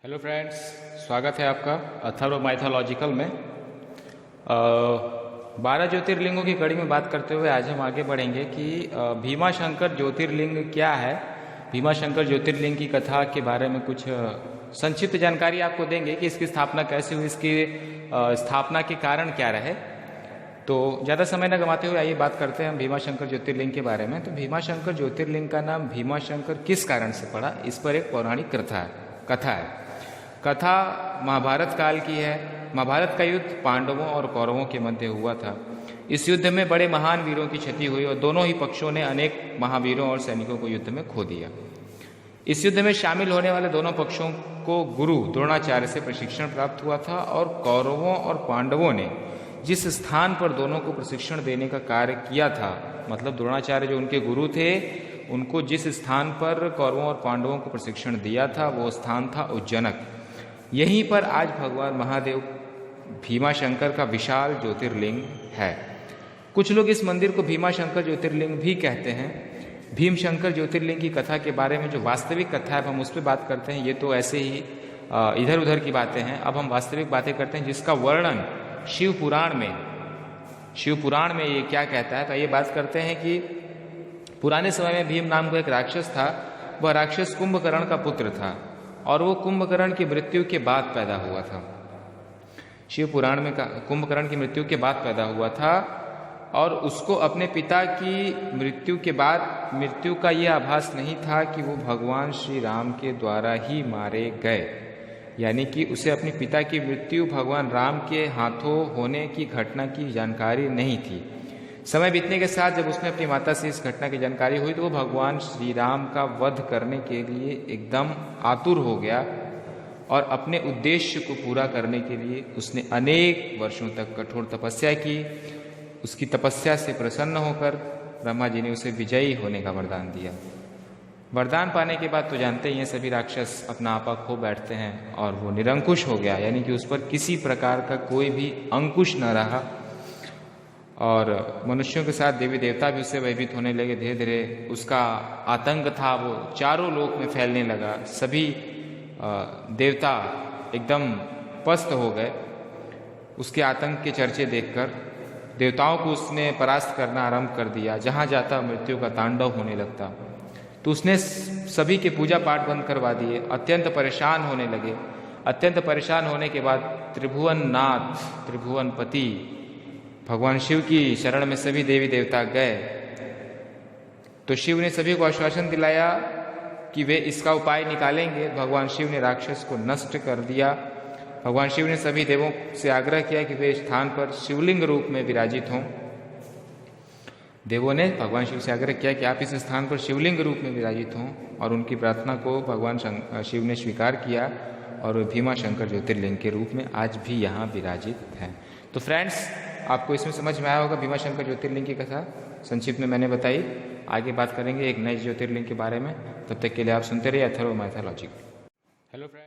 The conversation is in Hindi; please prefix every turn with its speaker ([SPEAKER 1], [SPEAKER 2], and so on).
[SPEAKER 1] हेलो फ्रेंड्स, स्वागत है आपका अथर्व माइथोलॉजिकल में। 12 ज्योतिर्लिंगों की कड़ी में बात करते हुए आज हम आगे बढ़ेंगे कि भीमाशंकर ज्योतिर्लिंग क्या है। भीमाशंकर ज्योतिर्लिंग की कथा के बारे में कुछ संक्षिप्त जानकारी आपको देंगे कि इसकी स्थापना कैसे हुई, इसकी स्थापना के कारण क्या रहे। तो ज़्यादा समय न गंवाते हुए आइए बात करते हैं हम भीमाशंकर ज्योतिर्लिंग के बारे में। तो भीमाशंकर ज्योतिर्लिंग का नाम भीमाशंकर किस कारण से पड़ा, इस पर एक पौराणिक कथा है। कथा महाभारत काल की है। महाभारत का युद्ध पांडवों और कौरवों के मध्य हुआ था। इस युद्ध में बड़े महान वीरों की क्षति हुई और दोनों ही पक्षों ने अनेक महावीरों और सैनिकों को युद्ध में खो दिया। इस युद्ध में शामिल होने वाले दोनों पक्षों को गुरु द्रोणाचार्य से प्रशिक्षण प्राप्त हुआ था और कौरवों और पांडवों ने जिस स्थान पर दोनों को प्रशिक्षण देने का कार्य किया था, मतलब द्रोणाचार्य जो उनके गुरु थे, उनको जिस स्थान पर कौरवों और पांडवों को प्रशिक्षण दिया था वो स्थान था उज्जैनक। यहीं पर आज भगवान महादेव भीमाशंकर का विशाल ज्योतिर्लिंग है। कुछ लोग इस मंदिर को भीमाशंकर ज्योतिर्लिंग भी कहते हैं। भीमशंकर ज्योतिर्लिंग की कथा के बारे में जो वास्तविक कथा है हम उस पर बात करते हैं। ये तो ऐसे ही इधर उधर की बातें हैं। अब हम वास्तविक बातें करते हैं जिसका वर्णन शिव पुराण में ये क्या कहता है। तो ये बात करते हैं कि पुराने समय में भीम नाम का एक राक्षस था। वह राक्षस कुंभकर्ण का पुत्र था और वो कुंभकर्ण की मृत्यु के बाद पैदा हुआ था। शिव पुराण में कुंभकर्ण की मृत्यु के बाद पैदा हुआ था और उसको अपने पिता की मृत्यु का यह आभास नहीं था कि वो भगवान श्री राम के द्वारा ही मारे गए, यानी कि उसे अपने पिता की मृत्यु भगवान राम के हाथों होने की घटना की जानकारी नहीं थी। समय बीतने के साथ जब उसने अपनी माता से इस घटना की जानकारी हुई तो वो भगवान श्री राम का वध करने के लिए एकदम आतुर हो गया और अपने उद्देश्य को पूरा करने के लिए उसने अनेक वर्षों तक कठोर तपस्या की। उसकी तपस्या से प्रसन्न होकर ब्रह्मा जी ने उसे विजयी होने का वरदान दिया। वरदान पाने के बाद तो जानते ही हैं सभी राक्षस अपना आपा खो बैठते हैं और वो निरंकुश हो गया, यानी कि उस पर किसी प्रकार का कोई भी अंकुश न रहा और मनुष्यों के साथ देवी देवता भी उससे भयभीत होने लगे। धीरे धीरे उसका आतंक था वो चारों लोक में फैलने लगा। सभी देवता एकदम पस्त हो गए उसके आतंक के चर्चे देखकर। देवताओं को उसने परास्त करना आरंभ कर दिया। जहाँ जाता मृत्यु का तांडव होने लगता। तो उसने सभी के पूजा पाठ बंद करवा दिए। अत्यंत परेशान होने लगे। अत्यंत परेशान होने के बाद त्रिभुवनपति भगवान शिव की शरण में सभी देवी देवता गए। तो शिव ने सभी को आश्वासन दिलाया कि वे इसका उपाय निकालेंगे। भगवान शिव ने राक्षस को नष्ट कर दिया। भगवान शिव ने सभी देवों से आग्रह किया कि वे स्थान पर शिवलिंग रूप में विराजित हों। देवों ने भगवान शिव से आग्रह किया कि आप इस स्थान पर शिवलिंग रूप में विराजित हों और उनकी प्रार्थना को भगवान शिव ने स्वीकार किया और भीमाशंकर ज्योतिर्लिंग के रूप में आज भी यहाँ विराजित हैं। तो फ्रेंड्स, आपको इसमें समझ में आया होगा भीमाशंकर ज्योतिर्लिंग की कथा संक्षिप्त में मैंने बताई। आगे बात करेंगे एक नए ज्योतिर्लिंग के बारे में। तब तक के लिए आप सुनते रहिए अथर्व माइथोलॉजिकल। Hello friends.